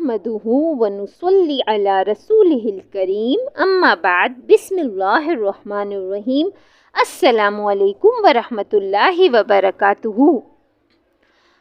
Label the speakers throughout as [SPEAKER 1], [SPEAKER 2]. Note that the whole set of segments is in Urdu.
[SPEAKER 1] نحمدہ ونصلی علی رسولہ الکریم اما بعد بسم اللہ الرحمن الرحیم السلام علیکم ورحمۃ اللہ وبرکاتہ۔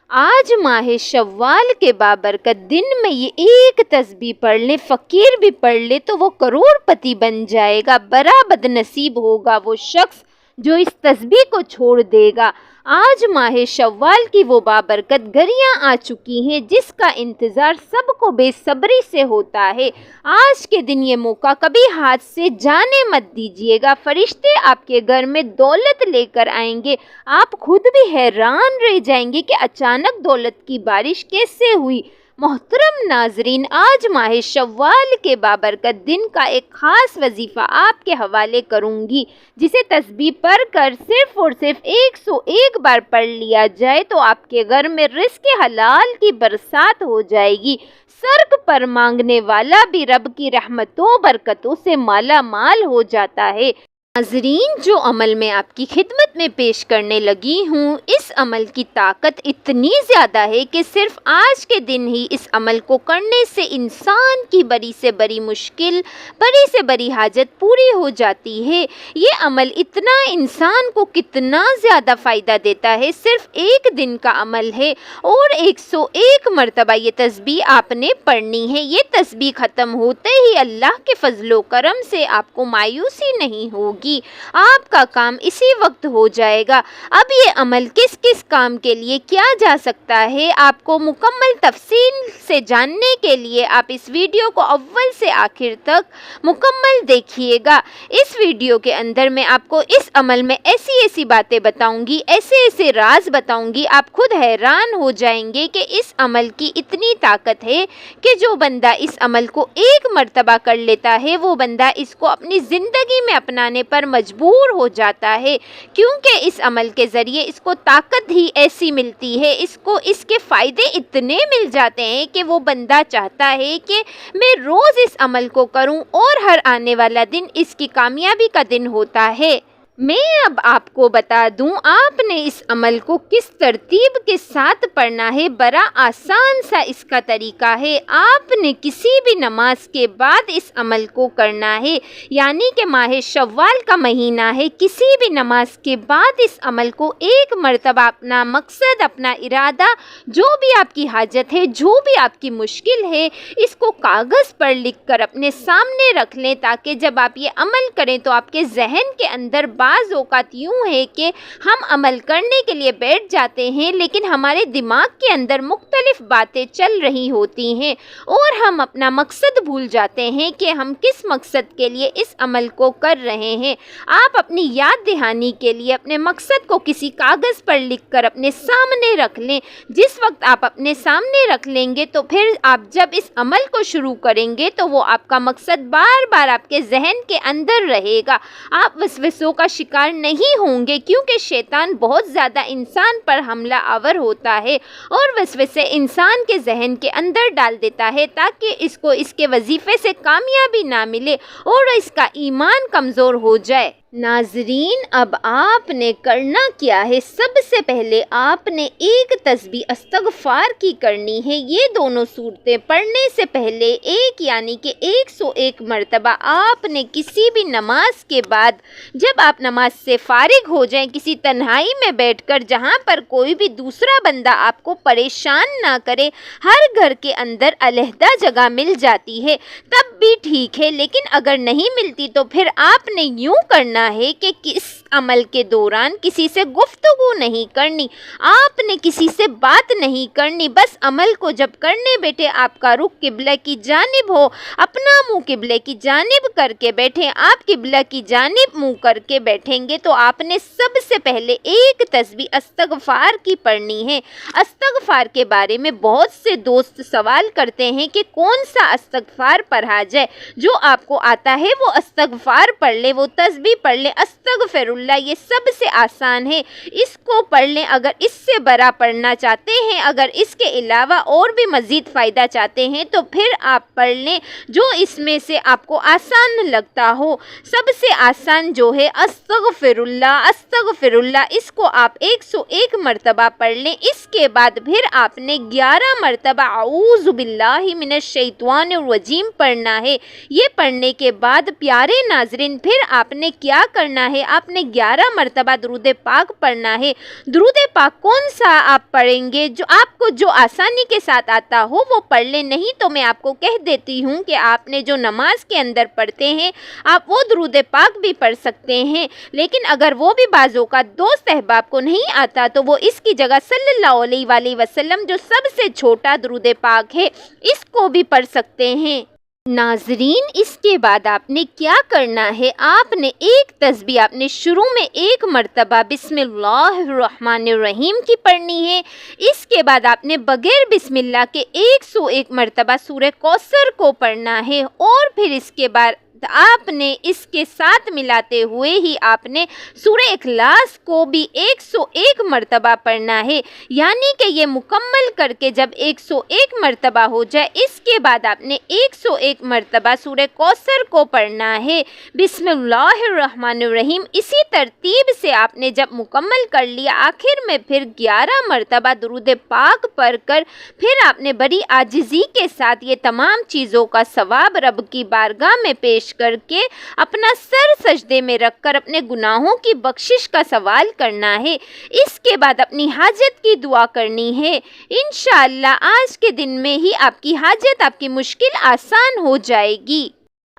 [SPEAKER 1] آج ماہ شوال کے بابرکت دن میں یہ ایک تسبیح پڑھ لے، فقیر بھی پڑھ لے تو وہ کروڑ پتی بن جائے گا۔ بڑا بد نصیب ہوگا وہ شخص جو اس تسبیح کو چھوڑ دے گا۔ آج ماہ شوال کی وہ بابرکت گھڑیاں آ چکی ہیں جس کا انتظار سب کو بے صبری سے ہوتا ہے۔ آج کے دن یہ موقع کبھی ہاتھ سے جانے مت دیجیے گا۔ فرشتے آپ کے گھر میں دولت لے کر آئیں گے۔ آپ خود بھی حیران رہ جائیں گے کہ اچانک دولت کی بارش کیسے ہوئی۔ محترم ناظرین، آج ماہ شوال کے بابرکت دن کا ایک خاص وظیفہ آپ کے حوالے کروں گی، جسے تسبیح پڑھ کر صرف اور صرف 101 بار پڑھ لیا جائے تو آپ کے گھر میں رزق حلال کی برسات ہو جائے گی۔ سرک پر مانگنے والا بھی رب کی رحمتوں برکتوں سے مالا مال ہو جاتا ہے۔ ناظرین، جو عمل میں آپ کی خدمت میں پیش کرنے لگی ہوں، اس عمل کی طاقت اتنی زیادہ ہے کہ صرف آج کے دن ہی اس عمل کو کرنے سے انسان کی بڑی سے بڑی مشکل، بڑی سے بڑی حاجت پوری ہو جاتی ہے۔ یہ عمل اتنا انسان کو کتنا زیادہ فائدہ دیتا ہے۔ صرف ایک دن کا عمل ہے اور 101 مرتبہ یہ تسبیح آپ نے پڑھنی ہے۔ یہ تسبیح ختم ہوتے ہی اللہ کے فضل و کرم سے آپ کو مایوسی نہیں ہوگی، آپ کا کام اسی وقت ہو جائے گا۔ اب یہ عمل کس کس کام کے لیے کیا جا سکتا ہے، آپ کو مکمل تفصیل سے جاننے کے لیے آپ اس ویڈیو کو اول سے آخر تک مکمل دیکھیے گا۔ اس ویڈیو کے اندر میں آپ کو اس عمل میں ایسی باتیں بتاؤں گی، ایسے راز بتاؤں گی، آپ خود حیران ہو جائیں گے کہ اس عمل کی اتنی طاقت ہے کہ جو بندہ اس عمل کو ایک مرتبہ کر لیتا ہے وہ بندہ اس کو اپنی زندگی میں اپنانے پر مجبور ہو جاتا ہے، کیونکہ اس عمل کے ذریعے اس کو طاقت ہی ایسی ملتی ہے، اس کو اس کے فائدے اتنے مل جاتے ہیں کہ وہ بندہ چاہتا ہے کہ میں روز اس عمل کو کروں اور ہر آنے والا دن اس کی کامیابی کا دن ہوتا ہے۔ میں اب آپ کو بتا دوں آپ نے اس عمل کو کس ترتیب کے ساتھ پڑھنا ہے۔ بڑا آسان سا اس کا طریقہ ہے۔ آپ نے کسی بھی نماز کے بعد اس عمل کو کرنا ہے، یعنی کہ ماہ شوال کا مہینہ ہے، کسی بھی نماز کے بعد اس عمل کو ایک مرتبہ اپنا مقصد، اپنا ارادہ، جو بھی آپ کی حاجت ہے، جو بھی آپ کی مشکل ہے، اس کو کاغذ پر لکھ کر اپنے سامنے رکھ لیں، تاکہ جب آپ یہ عمل کریں تو آپ کے ذہن کے اندر بعض اوقات یوں ہے کہ ہم عمل کرنے کے لیے بیٹھ جاتے ہیں لیکن ہمارے دماغ کے اندر مختلف باتیں چل رہی ہوتی ہیں اور ہم اپنا مقصد بھول جاتے ہیں کہ ہم کس مقصد کے لیے اس عمل کو کر رہے ہیں۔ آپ اپنی یاد دہانی کے لیے اپنے مقصد کو کسی کاغذ پر لکھ کر اپنے سامنے رکھ لیں۔ جس وقت آپ اپنے سامنے رکھ لیں گے تو پھر آپ جب اس عمل کو شروع کریں گے تو وہ آپ کا مقصد بار بار آپ کے ذہن کے اندر رہے گا۔ آپ وسوسوں کا شکار نہیں ہوں گے، کیونکہ شیطان بہت زیادہ انسان پر حملہ آور ہوتا ہے اور وسوسے انسان کے ذہن کے اندر ڈال دیتا ہے تاکہ اس کو اس کے وظیفے سے کامیابی نہ ملے اور اس کا ایمان کمزور ہو جائے۔ ناظرین، اب آپ نے کرنا کیا ہے، سب سے پہلے آپ نے ایک تسبیح استغفار کی کرنی ہے۔ یہ دونوں صورتیں پڑھنے سے پہلے ایک یعنی کہ 101 مرتبہ آپ نے کسی بھی نماز کے بعد جب آپ نماز سے فارغ ہو جائیں، کسی تنہائی میں بیٹھ کر جہاں پر کوئی بھی دوسرا بندہ آپ کو پریشان نہ کرے، ہر گھر کے اندر علیحدہ جگہ مل جاتی ہے تب بھی ٹھیک ہے، لیکن اگر نہیں ملتی تو پھر آپ نے یوں کرنا ہے کہ اس عمل کے دوران کسی سے گفتگو نہیں کرنی، آپ نے کسی سے بات نہیں کرنی، بس عمل کو جب کرنے بیٹھے آپ کا رخ قبلہ کی جانب ہو، اپنا منہ قبلے کی جانب کر کے بیٹھیں۔ آپ قبلہ کی جانب منہ کر کے بیٹھیں گے تو آپ نے سب سے پہلے ایک تسبیح استغفار کی پڑھنی ہے۔ استغفار کے بارے میں بہت سے دوست سوال کرتے ہیں کہ کون سا استغفار پڑھا جائے۔ جو آپ کو آتا ہے وہ استغفار پڑھ لے، وہ تسبیح پڑھ لیں استغفر اللہ، یہ سب سے آسان ہے، اس کو پڑھ لیں۔ اگر اس سے بڑا پڑھنا چاہتے ہیں، اگر اس کے علاوہ اور بھی مزید فائدہ چاہتے ہیں تو پھر آپ پڑھ لیں جو اس میں سے آپ کو آسان لگتا ہو۔ سب سے آسان جو ہے استغفر اللہ، استغفر اللہ، اس کو آپ 101 مرتبہ پڑھ لیں۔ اس کے بعد پھر آپ نے 11 مرتبہ اعوذ باللہ من الشیطان الرجیم پڑھنا ہے۔ یہ پڑھنے کے بعد پیارے ناظرین پھر آپ نے کیا کرنا ہے، آپ نے 11 مرتبہ درود پاک پڑھنا ہے۔ درود پاک کون سا آپ پڑھیں گے؟ جو آپ کو جو آسانی کے ساتھ آتا ہو وہ پڑھ لیں، نہیں تو میں آپ کو کہہ دیتی ہوں کہ آپ نے جو نماز کے اندر پڑھتے ہیں آپ وہ درود پاک بھی پڑھ سکتے ہیں، لیکن اگر وہ بھی بعض اوقات دوست احباب کو نہیں آتا تو وہ اس کی جگہ صلی اللہ علیہ وآلہ وسلم جو سب سے چھوٹا درود پاک ہے اس کو بھی پڑھ سکتے ہیں۔ ناظرین اس کے بعد آپ نے کیا کرنا ہے، آپ نے ایک تسبیح آپ نے شروع میں 1 مرتبہ بسم اللہ الرحمن الرحیم کی پڑھنی ہے۔ اس کے بعد آپ نے بغیر بسم اللہ کے 101 مرتبہ سورہ کوثر کو پڑھنا ہے، اور پھر اس کے بعد آپ نے اس کے ساتھ ملاتے ہوئے ہی آپ نے سورہ اخلاص کو بھی 101 مرتبہ پڑھنا ہے، یعنی کہ یہ مکمل کر کے جب 101 مرتبہ ہو جائے اس کے بعد آپ نے 101 مرتبہ سورہ کوثر کو پڑھنا ہے، بسم اللہ الرحمن الرحیم۔ اسی ترتیب سے آپ نے جب مکمل کر لیا آخر میں پھر 11 مرتبہ درود پاک پڑھ کر پھر آپ نے بڑی عاجزی کے ساتھ یہ تمام چیزوں کا ثواب رب کی بارگاہ میں پیش کر کے اپنا سر سجدے میں رکھ کر اپنے گناہوں کی بخشش کا سوال کرنا ہے۔ اس کے بعد اپنی حاجت کی دعا کرنی ہے۔ انشاءاللہ آج کے دن میں ہی آپ کی حاجت، آپ کی مشکل آسان ہو جائے گی۔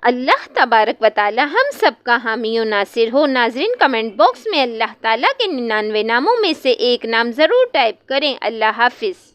[SPEAKER 1] اللہ تبارک و تعالی ہم سب کا حامی و ناصر ہو۔ ناظرین کمنٹ باکس میں اللہ تعالیٰ کے 99 ناموں میں سے ایک نام ضرور ٹائپ کریں۔ اللہ حافظ۔